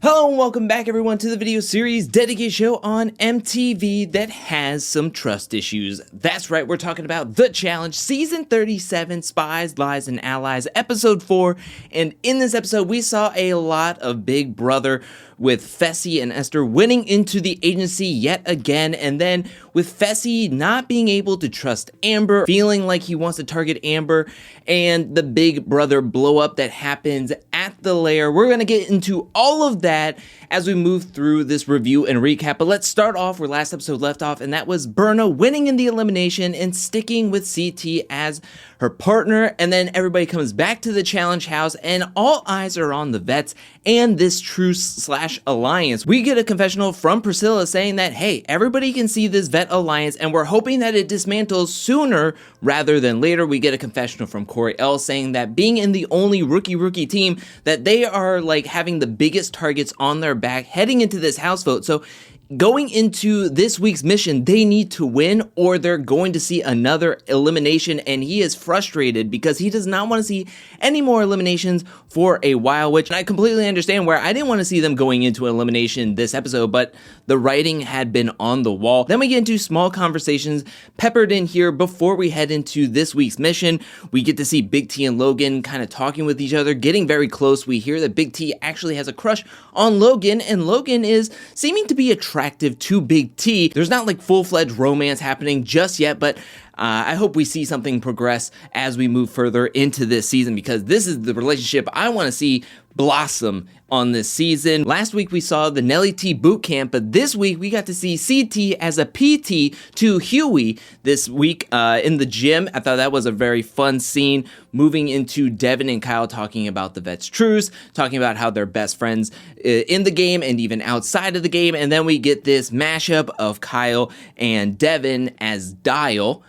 Hello and welcome back everyone to the video series dedicated show on MTV that has some trust issues. That's right, we're talking about The Challenge, Season 37, Spies, Lies, and Allies, Episode 4. And in this episode, we saw a lot of Big Brother with Fessy and Esther winning into the agency yet again. And then with Fessy not being able to trust Amber, feeling like he wants to target Amber, and the Big Brother blow up that happens at the Lair. We're going to get into all of that as we move through this review and recap. But let's start off where last episode left off, and that was Berna winning in the elimination and sticking with CT as her partner. And then everybody comes back to the challenge house and all eyes are on the vets and this truce/alliance. We get a confessional from Priscilla saying that, hey, everybody can see this vet alliance and we're hoping that it dismantles sooner rather than later. We get a confessional from Corey L saying that being in the only rookie team, that they are like having the biggest targets on their back heading into this house vote. So going into this week's mission, they need to win or they're going to see another elimination, and he is frustrated because he does not want to see any more eliminations for a while, which I completely understand, where I didn't want to see them going into elimination this episode, but the writing had been on the wall. Then we get into small conversations peppered in here before we head into this week's mission. We get to see Big T and Logan kind of talking with each other, getting very close. We hear that Big T actually has a crush on Logan, and Logan is seeming to be attractive to Big T. There's not like full-fledged romance happening just yet, but I hope we see something progress as we move further into this season, because this is the relationship I want to see blossom on this season. Last week we saw the Nelly T boot camp, but this week we got to see CT as a PT to Huey this week in the gym. I thought that was a very fun scene, moving into Devin and Kyle talking about the vet's truce, talking about how they're best friends in the game and even outside of the game. And then we get this mashup of Kyle and Devin as Dial.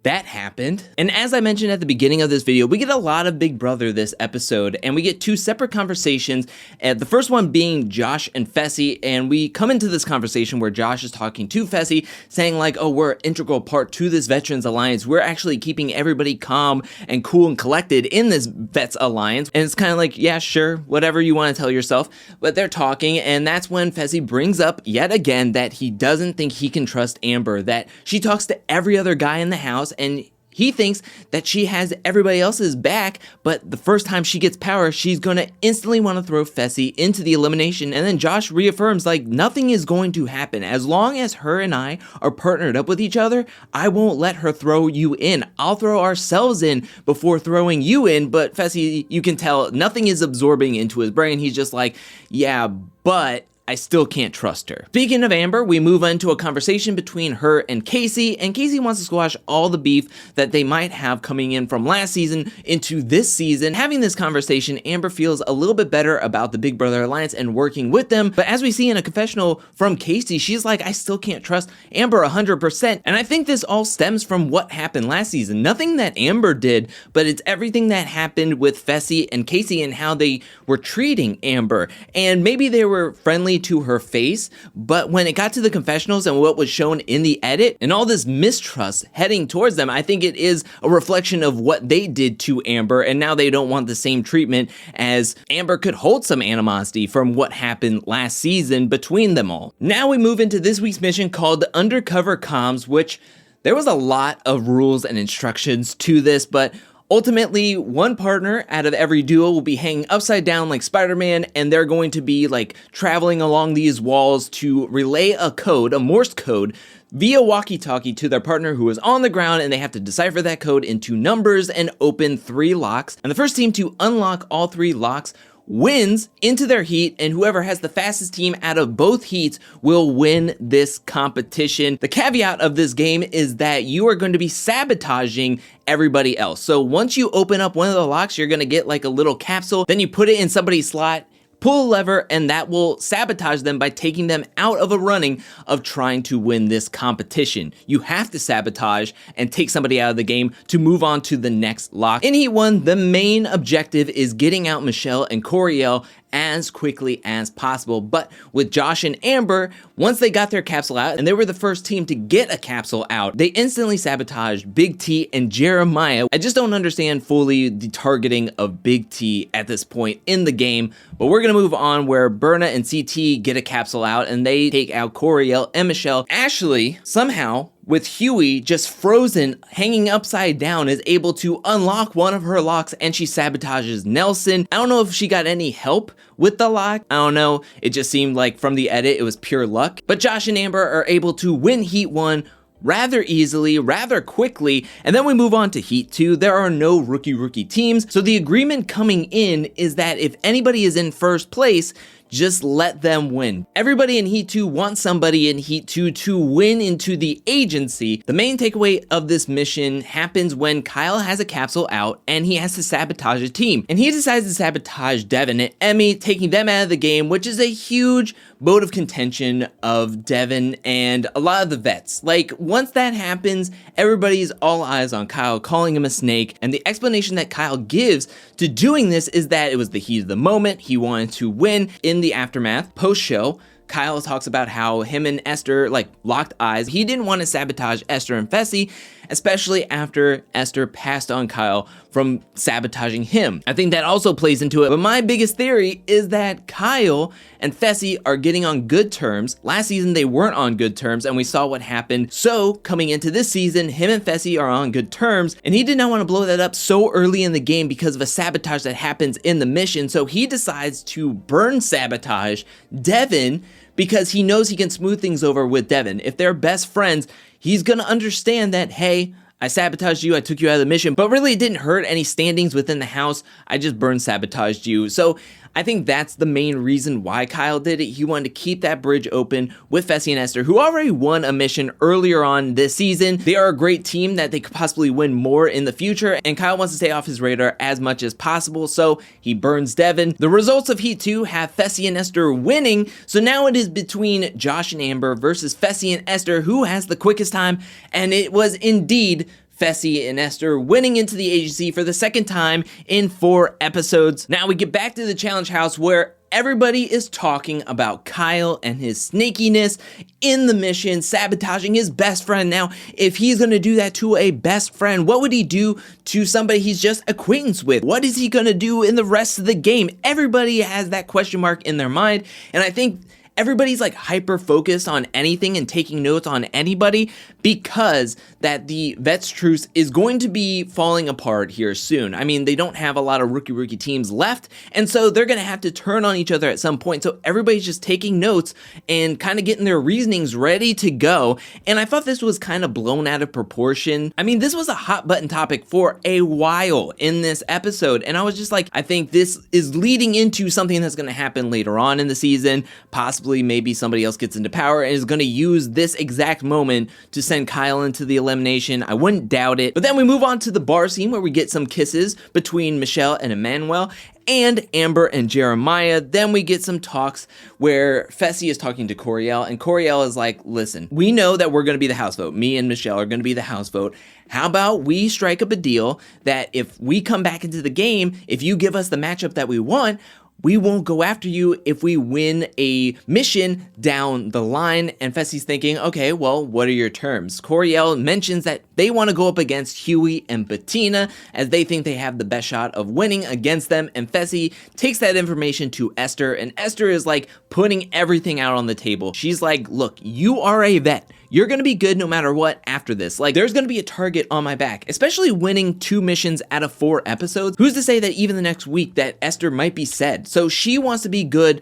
That happened. And as I mentioned at the beginning of this video, we get a lot of Big Brother this episode, and we get two separate conversations. The first one being Josh and Fessy, and we come into this conversation where Josh is talking to Fessy, saying like, oh, we're an integral part to this Veterans Alliance. We're actually keeping everybody calm and cool and collected in this Vets Alliance. And it's kind of like, yeah, sure, whatever you want to tell yourself. But they're talking, and that's when Fessy brings up yet again that he doesn't think he can trust Amber, that she talks to every other guy in the house, and he thinks that she has everybody else's back, but the first time she gets power, she's gonna instantly want to throw Fessy into the elimination. And then Josh reaffirms like nothing is going to happen. As long as her and I are partnered up with each other, I won't let her throw you in. I'll throw ourselves in before throwing you in. But Fessy, you can tell nothing is absorbing into his brain. He's just like, yeah, but I still can't trust her. Speaking of Amber, we move into a conversation between her and Casey wants to squash all the beef that they might have coming in from last season into this season. Having this conversation, Amber feels a little bit better about the Big Brother Alliance and working with them, but as we see in a confessional from Casey, she's like, I still can't trust Amber 100%, and I think this all stems from what happened last season. Nothing that Amber did, but it's everything that happened with Fessy and Casey and how they were treating Amber, and maybe they were friendly to her face, but when it got to the confessionals and what was shown in the edit and all this mistrust heading towards them, I think it is a reflection of what they did to Amber, and now they don't want the same treatment, as Amber could hold some animosity from what happened last season between them all. Now we move into this week's mission called Undercover Comms, which there was a lot of rules and instructions to this, but ultimately, one partner out of every duo will be hanging upside down like Spider-Man, and they're going to be like traveling along these walls to relay a code, a Morse code, via walkie-talkie to their partner who is on the ground, and they have to decipher that code into numbers and open 3 locks. And the first team to unlock all 3 locks wins into their heat, and whoever has the fastest team out of both heats will win this competition. The caveat of this game is that you are going to be sabotaging everybody else. So once you open up one of the locks, you're going to get like a little capsule, then you put it in somebody's slot, pull a lever, and that will sabotage them by taking them out of a running of trying to win this competition. You have to sabotage and take somebody out of the game to move on to the next lock. In Heat 1, the main objective is getting out Michele and Corey L as quickly as possible. But with Josh and Amber, once they got their capsule out, and they were the first team to get a capsule out, they instantly sabotaged Big T and Jeremiah. I just don't understand fully the targeting of Big T at this point in the game, but we're gonna move on where Berna and CT get a capsule out, and they take out Corey L and Michele. Ashley, somehow, with Huey just frozen, hanging upside down, is able to unlock one of her locks, and she sabotages Nelson. I don't know if she got any help with the lock. I don't know. It just seemed like from the edit, it was pure luck. But Josh and Amber are able to win Heat 1 rather easily, rather quickly, and then we move on to Heat 2. There are no rookie teams, so the agreement coming in is that if anybody is in first place, just let them win. Everybody in Heat 2 wants somebody in Heat 2 to win into the agency. The main takeaway of this mission happens when Kyle has a capsule out and he has to sabotage a team. And he decides to sabotage Devin and Emmy, taking them out of the game, which is a huge vote of contention of Devin and a lot of the vets. Like, once that happens, everybody's all eyes on Kyle, calling him a snake, and the explanation that Kyle gives to doing this is that it was the heat of the moment. He wanted to win. In the aftermath, post-show, Kyle talks about how him and Esther, like, locked eyes. He didn't want to sabotage Esther and Fessy, especially after Esther passed on Kyle from sabotaging him. I think that also plays into it, but my biggest theory is that Kyle and Fessy are getting on good terms. Last season, they weren't on good terms, and we saw what happened. So, coming into this season, him and Fessy are on good terms, and he did not want to blow that up so early in the game because of a sabotage that happens in the mission, so he decides to burn sabotage Devin because he knows he can smooth things over with Devin. If they're best friends, he's gonna understand that, hey, I sabotaged you, I took you out of the mission, but really it didn't hurt any standings within the house. I just burn sabotaged you. So I think that's the main reason why Kyle did it. He wanted to keep that bridge open with Fessy and Esther, who already won a mission earlier on this season. They are a great team that they could possibly win more in the future, and Kyle wants to stay off his radar as much as possible, so he burns Devin. The results of Heat 2 have Fessy and Esther winning, so now it is between Josh and Amber versus Fessy and Esther, who has the quickest time, and it was indeed Fessy and Esther winning into the agency for the second time in 4 episodes. Now we get back to the challenge house where everybody is talking about Kyle and his snakiness in the mission, sabotaging his best friend. Now, if he's gonna do that to a best friend, what would he do to somebody he's just acquaintance with? What is he gonna do in the rest of the game? Everybody has that question mark in their mind, and I think everybody's like hyper focused on anything and taking notes on anybody because that the Vets Truce is going to be falling apart here soon. I mean, they don't have a lot of rookie teams left, and so they're going to have to turn on each other at some point. So everybody's just taking notes and kind of getting their reasonings ready to go. And I thought this was kind of blown out of proportion. I mean, this was a hot button topic for a while in this episode, and I was just like, I think this is leading into something that's going to happen later on in the season, possibly maybe somebody else gets into power and is going to use this exact moment to send Kyle into the elimination. I wouldn't doubt it. But then we move on to the bar scene where we get some kisses between Michele and Emmanuel and Amber and Jeremiah. Then we get some talks where Fessy is talking to Corey L, and Corey L is like, listen, we know that we're going to be the house vote. Me and Michele are going to be the house vote. How about we strike up a deal that if we come back into the game, if you give us the matchup that we want, we won't go after you if we win a mission down the line. And Fessy's thinking, okay, well, what are your terms? Corey L mentions that they want to go up against Huey and Bettina as they think they have the best shot of winning against them. And Fessy takes that information to Esther, and Esther is like putting everything out on the table. She's like, look, you are a vet. You're going to be good no matter what after this. Like, there's going to be a target on my back, especially winning 2 missions out of 4 episodes. Who's to say that even the next week that Esther might be said? So she wants to be good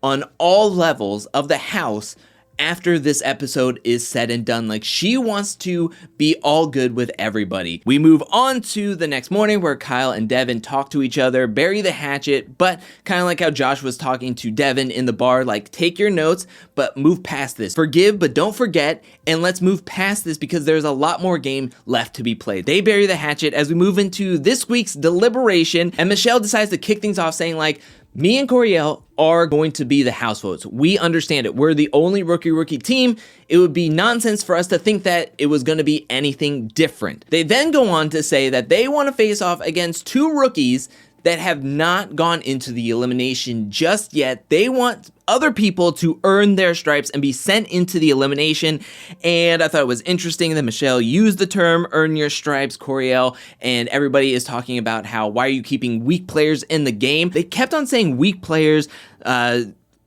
on all levels of the house after this episode is said and done. Like, she wants to be all good with everybody. We move on to the next morning where Kyle and Devin talk to each other, bury the hatchet, but kind of like how Josh was talking to Devin in the bar, like, take your notes, but move past this. Forgive, but don't forget, and let's move past this because there's a lot more game left to be played. They bury the hatchet as we move into this week's Deliberation, and Michele decides to kick things off saying, like, me and Corey L are going to be the house votes. We understand it. We're the only rookie team. It would be nonsense for us to think that it was going to be anything different. They then go on to say that they want to face off against 2 rookies that have not gone into the elimination just yet. They want other people to earn their stripes and be sent into the elimination. And I thought it was interesting that Michele used the term earn your stripes, Corey L, and everybody is talking about how, why are you keeping weak players in the game? They kept on saying weak players.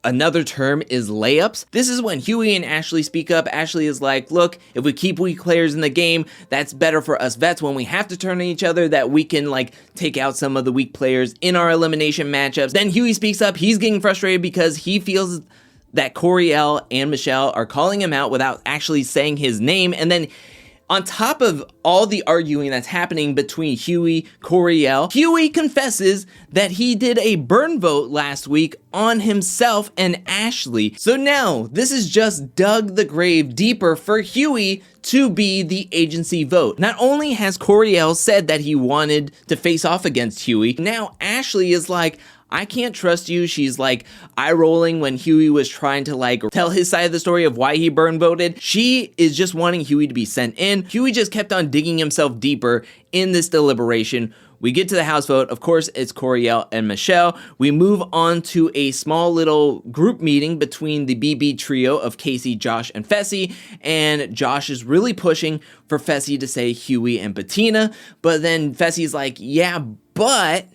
Another term is layups. This is when Huey and Ashley speak up. Ashley is like, look, if we keep weak players in the game, that's better for us vets when we have to turn on each other, that we can like take out some of the weak players in our elimination matchups. Then Huey speaks up. He's getting frustrated because he feels that Corey L and Michele are calling him out without actually saying his name. And then on top of all the arguing that's happening between Huey, Corey L, Huey confesses that he did a burn vote last week on himself and Ashley. So now this is just dug the grave deeper for Huey to be the agency vote. Not only has Corey L said that he wanted to face off against Huey, now Ashley is like, I can't trust you. She's like eye rolling when Huey was trying to like tell his side of the story of why he burn voted. She is just wanting Huey to be sent in. Huey just kept on digging himself deeper in this deliberation. We get to the house vote. Of course, it's Corey L and Michele. We move on to a small little group meeting between the BB trio of Casey, Josh, and Fessy. And Josh is really pushing for Fessy to say Huey and Bettina. But then Fessy's like, yeah, but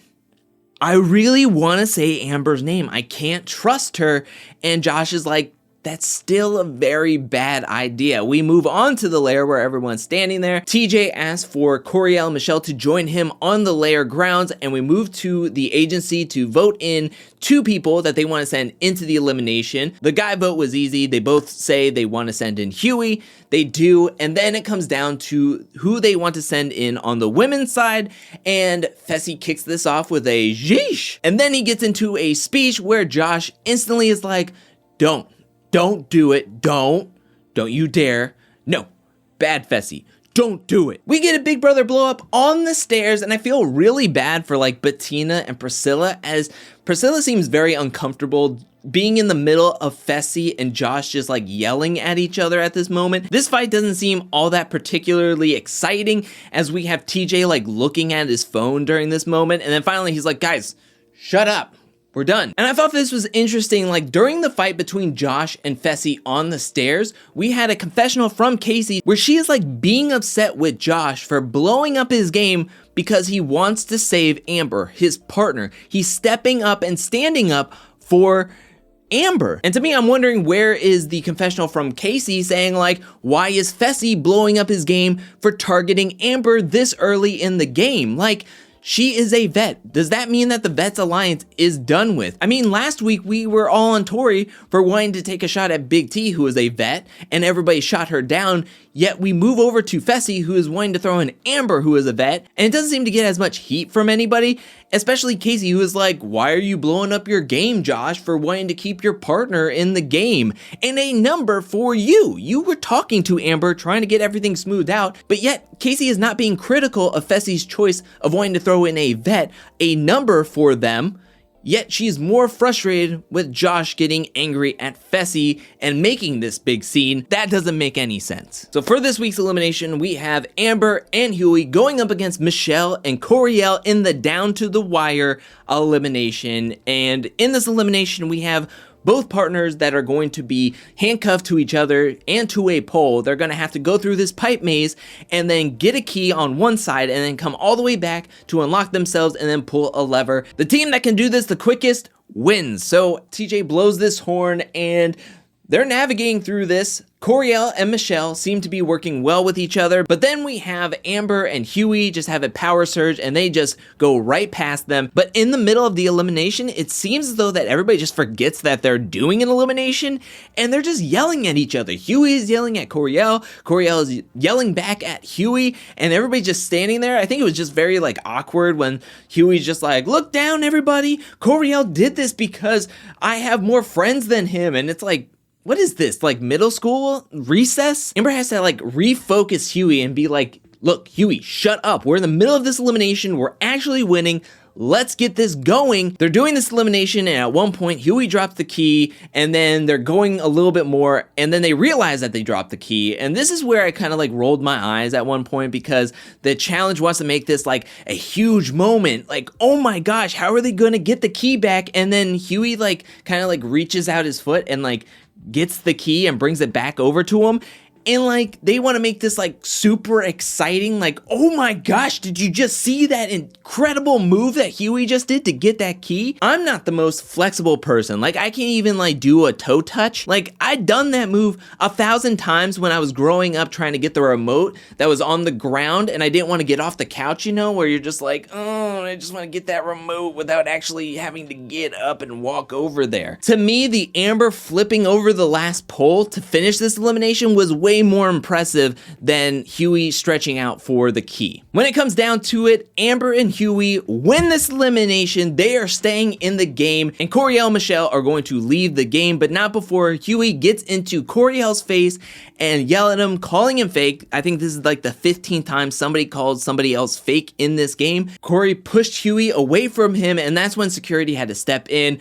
I really want to say Amber's name. I can't trust her. And Josh is like, that's still a very bad idea. We move on to the Lair where everyone's standing there. TJ asks for Corey L and Michele to join him on the Lair grounds, and we move to the agency to vote in 2 people that they want to send into the elimination. The guy vote was easy. They both say they want to send in Huey. They do, and then it comes down to who they want to send in on the women's side, and Fessy kicks this off with a yeesh. And then he gets into a speech where Josh instantly is like, Don't do it. Don't you dare. No, bad Fessy. Don't do it. We get a big brother blow up on the stairs, and I feel really bad for like Bettina and Priscilla, as Priscilla seems very uncomfortable being in the middle of Fessy and Josh just like yelling at each other at this moment. This fight doesn't seem all that particularly exciting, as we have TJ like looking at his phone during this moment, and then finally he's like, guys, shut up. We're done. And I thought this was interesting, like during the fight between Josh and Fessy on the stairs, we had a confessional from Casey where she is like being upset with Josh for blowing up his game because he wants to save Amber, his partner. He's stepping up and standing up for Amber. And to me, I'm wondering, where is the confessional from Casey saying like, why is Fessy blowing up his game for targeting Amber this early in the game? Like, she is a vet. Does that mean that the Vets Alliance is done with? I mean, last week we were all on Tori for wanting to take a shot at Big T, who is a vet, and everybody shot her down, yet we move over to Fessy, who is wanting to throw in Amber, who is a vet, and it doesn't seem to get as much heat from anybody, especially Casey, who is like, why are you blowing up your game, Josh, for wanting to keep your partner in the game? And a number for you. You were talking to Amber, trying to get everything smoothed out, but yet Casey is not being critical of Fessy's choice of wanting to throw in a vet, a number for them, yet she's more frustrated with Josh getting angry at Fessy and making this big scene. That doesn't make any sense. So for this week's elimination, we have Amber and Huey going up against Michele and Corey L in the down to the wire elimination. And in this elimination, we have both partners that are going to be handcuffed to each other and to a pole. They're going to have to go through this pipe maze and then get a key on one side and then come all the way back to unlock themselves and then pull a lever. The team that can do this the quickest wins. So TJ blows this horn and they're navigating through this. Corey L and Michele seem to be working well with each other, but then we have Amber and Huey just have a power surge and they just go right past them. But in the middle of the elimination, it seems as though that everybody just forgets that they're doing an elimination and they're just yelling at each other. Huey is yelling at Corey L is yelling back at Huey, and everybody's just standing there. I think it was just very like awkward when Huey's just like, look down everybody, Corey L did this because I have more friends than him. And it's like, what is this, like middle school recess? Amber has to like refocus Huey and be like, look, Huey, shut up. We're in the middle of this elimination. We're actually winning. let's get this going. They're doing this elimination, and at one point, Huey drops the key, and then they're going a little bit more, and then they realize that they dropped the key. And this is where I kind of like rolled my eyes at one point, because the challenge wants to make this like a huge moment. Like, oh my gosh, how are they gonna get the key back? And then Huey like kind of like reaches out his foot and like gets the key and brings it back over to him. And like, they want to make this like super exciting, like, oh my gosh, did you just see that incredible move that Huey just did to get that key? I'm not the most flexible person. Like, I can't even like do a toe touch. Like, I'd done that move 1,000 times when I was growing up trying to get the remote that was on the ground, and I didn't want to get off the couch, you know, where you're just like, oh, I just want to get that remote without actually having to get up and walk over there. To me, the Amber flipping over the last pole to finish this elimination was way more impressive than Huey stretching out for the key. When it comes down to it, Amber and Huey win this elimination. They are staying in the game, and Corey L and Michele are going to leave the game, but not before Huey gets into Corey L's face and yell at him, calling him fake. I think this is like the 15th time somebody called somebody else fake in this game. Corey pushed Huey away from him, and that's when security had to step in.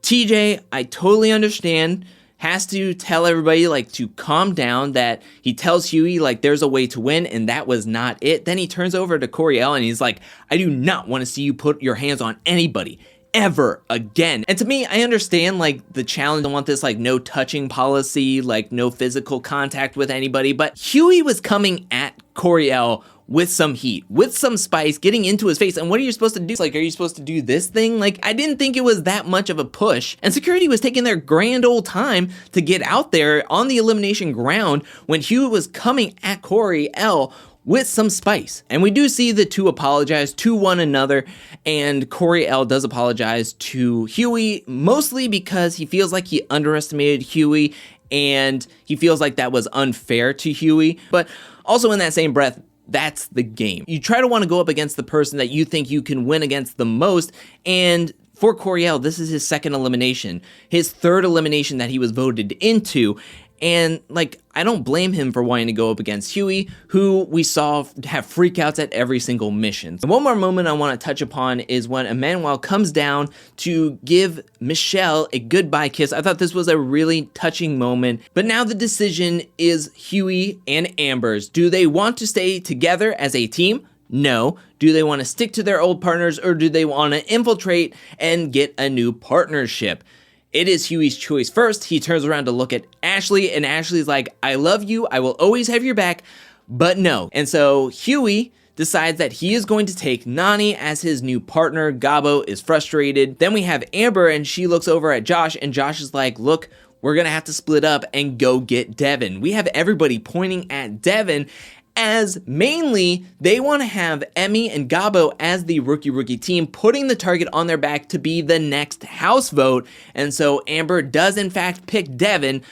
TJ, I totally understand, has to tell everybody like to calm down, that he tells Huey like there's a way to win, and that was not it. Then he turns over to Corey L and he's like, I do not want to see you put your hands on anybody ever again. And to me, I understand like the challenge. I want this like no touching policy, like no physical contact with anybody, but Huey was coming at Corey L with some heat, with some spice, getting into his face. And what are you supposed to do? Like, are you supposed to do this thing? Like, I didn't think it was that much of a push. And security was taking their grand old time to get out there on the elimination ground when Huey was coming at Corey L with some spice. And we do see the two apologize to one another, and Corey L does apologize to Huey, mostly because he feels like he underestimated Huey, and he feels like that was unfair to Huey. But also in that same breath, that's the game. You try to want to go up against the person that you think you can win against the most, and for Corey L, this is his second elimination, his third elimination that he was voted into. And like, I don't blame him for wanting to go up against Huey, who we saw have freakouts at every single mission. And one more moment I want to touch upon is when Emmanuel comes down to give Michele a goodbye kiss. I thought this was a really touching moment, but now the decision is Huey and Amber's. Do they want to stay together as a team? No. Do they want to stick to their old partners, or do they want to infiltrate and get a new partnership? It is Huey's choice first. He turns around to look at Ashley, and Ashley's like, I love you, I will always have your back, but no. And so Huey decides that he is going to take Nany as his new partner. Gabo is frustrated. Then we have Amber, and she looks over at Josh, and Josh is like, look, we're gonna have to split up and go get Devin. We have everybody pointing at Devin, as mainly they want to have Emmy and Gabo as the rookie team, putting the target on their back to be the next house vote. And so Amber does in fact pick Devin.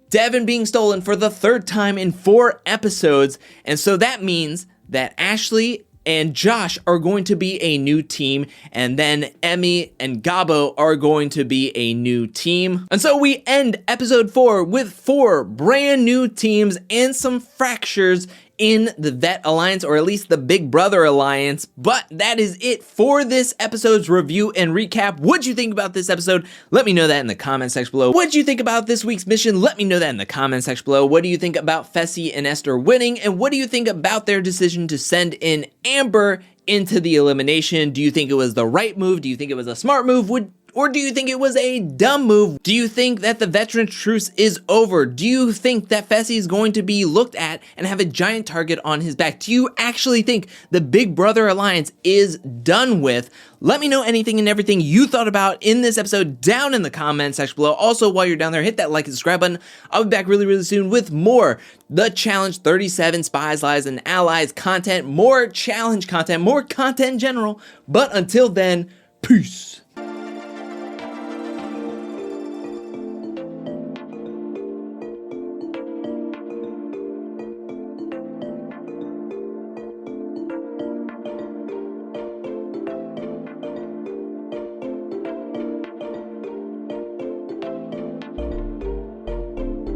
Devin being stolen for the third time in 4 episodes. And so that means that Ashley and Josh are going to be a new team, and then Emmy and Gabo are going to be a new team. And so we end episode 4 with 4 brand new teams and some fractures in the Vet Alliance, or at least the Big Brother Alliance. But that is it for this episode's review and recap. What'd you think about this episode? Let me know that in the comment section below. What'd you think about this week's mission? Let me know that in the comment section below. What do you think about Fessy and Esther winning? And what do you think about their decision to send in Amber into the elimination? Do you think it was the right move? Do you think it was a smart move? Or do you think it was a dumb move? Do you think that the veteran truce is over? Do you think that Fessy is going to be looked at and have a giant target on his back? Do you actually think the Big Brother Alliance is done with? Let me know anything and everything you thought about in this episode down in the comment section below. Also, while you're down there, hit that like and subscribe button. I'll be back really soon with more The Challenge 37 Spies, Lies, and Allies content, more challenge content, more content in general. But until then, peace.